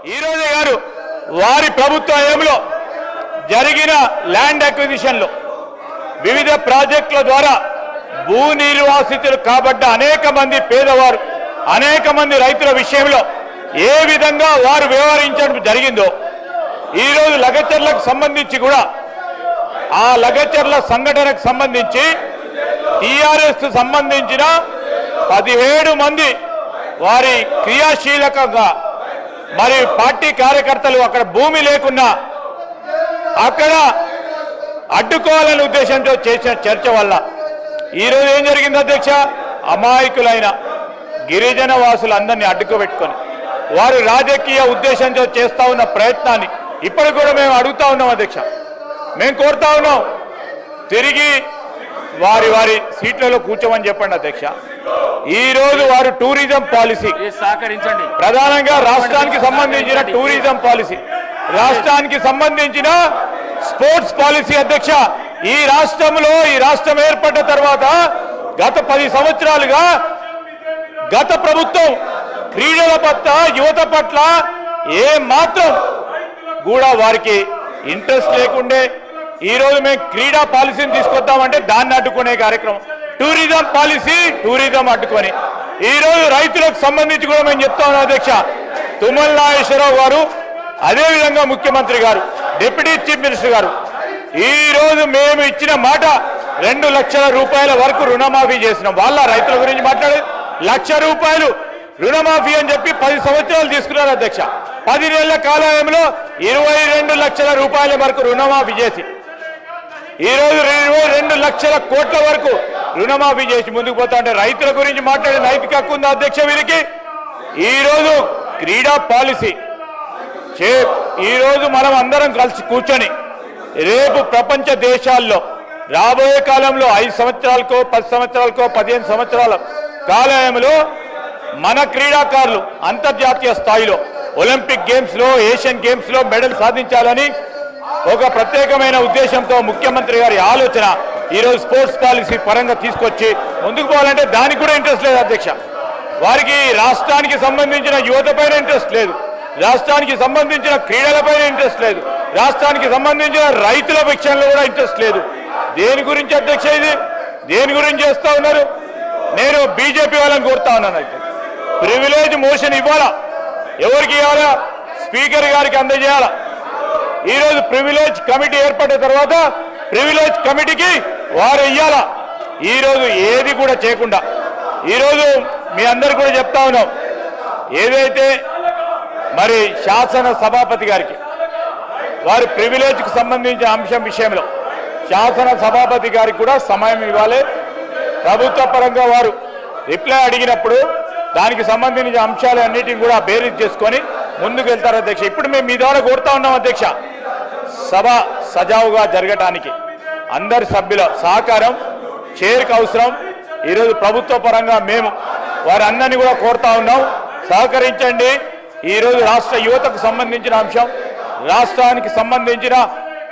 ఈరోజు గారు వారి ప్రభుత్వ హయాంలో జరిగిన ల్యాండ్ అక్విజిషన్లో వివిధ ప్రాజెక్టుల ద్వారా భూ నిర్వాసితులు కాబడ్డ అనేక మంది పేదవారు అనేక మంది రైతుల విషయంలో ఏ విధంగా వారు వ్యవహరించడం జరిగిందో ఈరోజు లగచర్లకు సంబంధించి కూడా ఆ లగచర్ల సంఘటనకు సంబంధించి టీఆర్ఎస్ సంబంధించిన 17 మంది వారి క్రియాశీలకంగా మరి పార్టీ కార్యకర్తలు అక్కడ భూమి లేకున్నా అక్కడ అడ్డుకోవాలనే ఉద్దేశంతో చేసిన చర్చ వల్ల ఈరోజు ఏం జరిగింది అధ్యక్ష? అమాయకులైన గిరిజన వాసులందరినీ అడ్డుకోబెట్టుకొని వారు రాజకీయ ఉద్దేశంతో చేస్తా ఉన్న ప్రయత్నాన్ని ఇప్పటికి కూడా మేము అడుగుతా ఉన్నాం అధ్యక్ష. మేము కోరుతా ఉన్నాం, తిరిగి వారి వారి సీట్లలో కూర్చోమని చెప్పండి అధ్యక్ష. ఈ రోజు వారు టూరిజం పాలసీ సహకరించండి, ప్రధానంగా రాష్ట్రానికి సంబంధించిన టూరిజం పాలసీ, రాష్ట్రానికి సంబంధించిన స్పోర్ట్స్ పాలసీ అధ్యక్ష. ఈ రాష్ట్రంలో ఈ రాష్ట్రం ఏర్పడ్డ తర్వాత గత 10 సంవత్సరాలుగా గత ప్రభుత్వం క్రీడల పట్ల యువత పట్ల ఏ మాత్రం కూడా వారికి ఇంట్రెస్ట్ లేకుండే ఈరోజు మేము క్రీడా పాలసీని తీసుకొద్దామంటే దాన్ని అడ్డుకునే కార్యక్రమం, టూరిజం పాలసీ టూరిజం అడ్డుకొని ఈరోజు రైతులకు సంబంధించి కూడా మేము చెప్తా ఉన్నాం అధ్యక్ష. తుమ్మల నాగేశ్వరరావు గారు, అదేవిధంగా ముఖ్యమంత్రి గారు, డిప్యూటీ చీఫ్ మినిస్టర్ గారు ఈరోజు మేము ఇచ్చిన మాట 2 లక్షల రూపాయల వరకు రుణమాఫీ చేసినాం. వాళ్ళ రైతుల గురించి మాట్లాడేది 1 లక్ష రూపాయలు రుణమాఫీ అని చెప్పి 10 సంవత్సరాలు తీసుకున్నారు అధ్యక్ష. 10 నెలల కాలంలో 22 లక్షల రూపాయల వరకు రుణమాఫీ చేసి ఈరోజు 22 లక్షల కోట్ల వరకు రుణమాఫీ చేసి ముందుకు పోతా అంటే రైతుల గురించి మాట్లాడే నైతిక హక్కు ఉందా అధ్యక్ష వీరికి? ఈరోజు క్రీడా పాలసీ ఈరోజు మనం అందరం కలిసి కూర్చొని రేపు ప్రపంచ దేశాల్లో రాబోయే కాలంలో 5 సంవత్సరాలకో 10 సంవత్సరాలకో 15 సంవత్సరాల కాలంలో మన క్రీడాకారులు అంతర్జాతీయ స్థాయిలో ఒలింపిక్ గేమ్స్లో ఏషియన్ గేమ్స్లో మెడల్ సాధించాలని ఒక ప్రత్యేకమైన ఉద్దేశంతో ముఖ్యమంత్రి గారి ఆలోచన ఈరోజు స్పోర్ట్స్ పాలసీ పరంగా తీసుకొచ్చి ముందుకు పోవాలంటే దానికి కూడా ఇంట్రెస్ట్ లేదు అధ్యక్ష. వారికి రాష్ట్రానికి సంబంధించిన యువతపైన ఇంట్రెస్ట్ లేదు, రాష్ట్రానికి సంబంధించిన క్రీడలపైన ఇంట్రెస్ట్ లేదు, రాష్ట్రానికి సంబంధించిన రైతుల విషయంలో కూడా ఇంట్రెస్ట్ లేదు. దేని గురించి అధ్యక్ష ఇది? దేని గురించి చేస్తా ఉన్నారు? నేను బీజేపీ వాళ్ళని కోరుతా ఉన్నాను, అయితే ప్రివిలేజ్ మోషన్ ఇవ్వాలా, ఎవరికి ఇవ్వాలా? స్పీకర్ గారికి అందజేయాలా. ఈరోజు ప్రివిలేజ్ కమిటీ ఏర్పడిన తర్వాత ప్రివిలేజ్ కమిటీకి వారు ఇవ్వాలా. ఈరోజు ఏది కూడా చేయకుండా ఈరోజు మీ అందరు కూడా చెప్తా ఉన్నాం, ఏదైతే మరి శాసన సభాపతి గారికి వారి ప్రివిలేజ్కి సంబంధించిన అంశం విషయంలో శాసన సభాపతి గారికి కూడా సమయం ఇవ్వాలి. ప్రభుత్వ పరంగా వారు రిప్లై అడిగినప్పుడు దానికి సంబంధించిన అంశాలన్నిటిని కూడా బేరీజ్ చేసుకొని ముందుకు వెళ్తారు అధ్యక్ష. ఇప్పుడు మేము మీ ద్వారా కోరుతా ఉన్నాం అధ్యక్ష, సభ సజావుగా జరగటానికి అందరి సభ్యుల సహకారం చైర్కి అవసరం. ఈరోజు ప్రభుత్వ పరంగా మేము వారందరినీ కూడా కోరుతా ఉన్నాం, సహకరించండి. ఈరోజు రాష్ట్ర యువతకు సంబంధించిన అంశం, రాష్ట్రానికి సంబంధించిన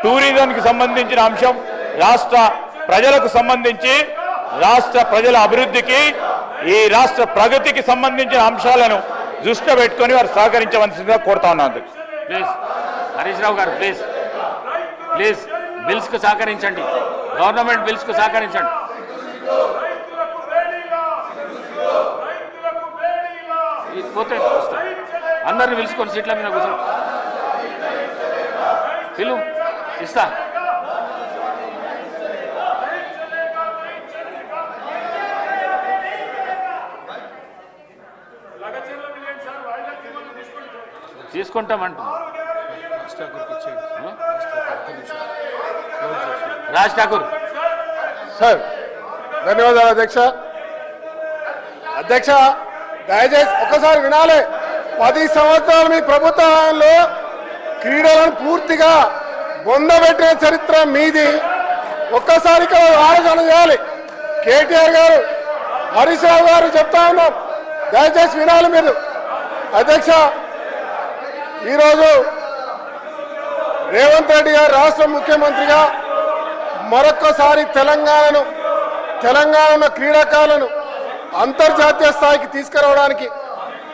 టూరిజంకి సంబంధించిన అంశం, రాష్ట్ర ప్రజలకు సంబంధించి రాష్ట్ర ప్రజల అభివృద్ధికి ఈ రాష్ట్ర ప్రగతికి సంబంధించిన అంశాలను దృష్టిలో పెట్టుకొని వారు సహకరించవలసిందిగా కోరుతా ఉన్నాను. ప్లీజ్ హరీష్ రావు గారు, ప్లీజ్ ప్లీజ్ బిల్స్కు సహకరించండి, గవర్నమెంట్ బిల్స్కు సహకరించండి. పోతే అందరిని పిలుచుకొని సీట్ల మీద కూర్చో, పిలు ఇస్తా. తీసుకుంటామంటున్నా. రాజ్ ఠాకూర్ సార్, ధన్యవాదాలు అధ్యక్ష. అధ్యక్ష, దయచేసి ఒక్కసారి వినాలి. 10 సంవత్సరాలు మీ ప్రభుత్వంలో క్రీడలను పూర్తిగా బొందబెట్టిన చరిత్ర మీది. ఒక్కసారి ఇక్కడ ఆలోచన చేయాలి. కేటీఆర్ గారు, హరీష్ రావు గారు చెప్తా ఉన్నాం, దయచేసి వినాలి మీరు. అధ్యక్ష, ఈరోజు రేవంత్ రెడ్డి గారు రాష్ట్ర ముఖ్యమంత్రిగా మరొక్కసారి తెలంగాణ క్రీడాకారులను అంతర్జాతీయ స్థాయికి తీసుకురావడానికి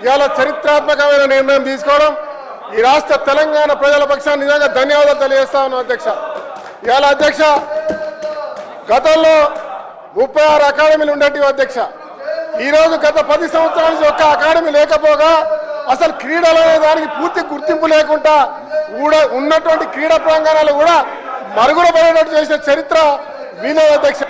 ఇవాళ చరిత్రాత్మకమైన నిర్ణయం తీసుకోవడం ఈ రాష్ట్ర తెలంగాణ ప్రజల పక్షాన్ని నిజంగా ధన్యవాదాలు తెలియజేస్తా ఉన్నాం అధ్యక్ష. ఇవాళ అధ్యక్ష గతంలో 36 అకాడమీలు ఉండేటివి అధ్యక్ష. ఈరోజు గత 10 సంవత్సరాల నుంచి ఒక్క అకాడమీ లేకపోగా అసలు క్రీడలు అనే దానికి పూర్తి గుర్తింపు లేకుండా కూడా ఉన్నటువంటి క్రీడా ప్రాంగణాలు కూడా మరుగున పడేటట్టు చేసిన చరిత్ర వీళ్ళ అధ్యక్ష.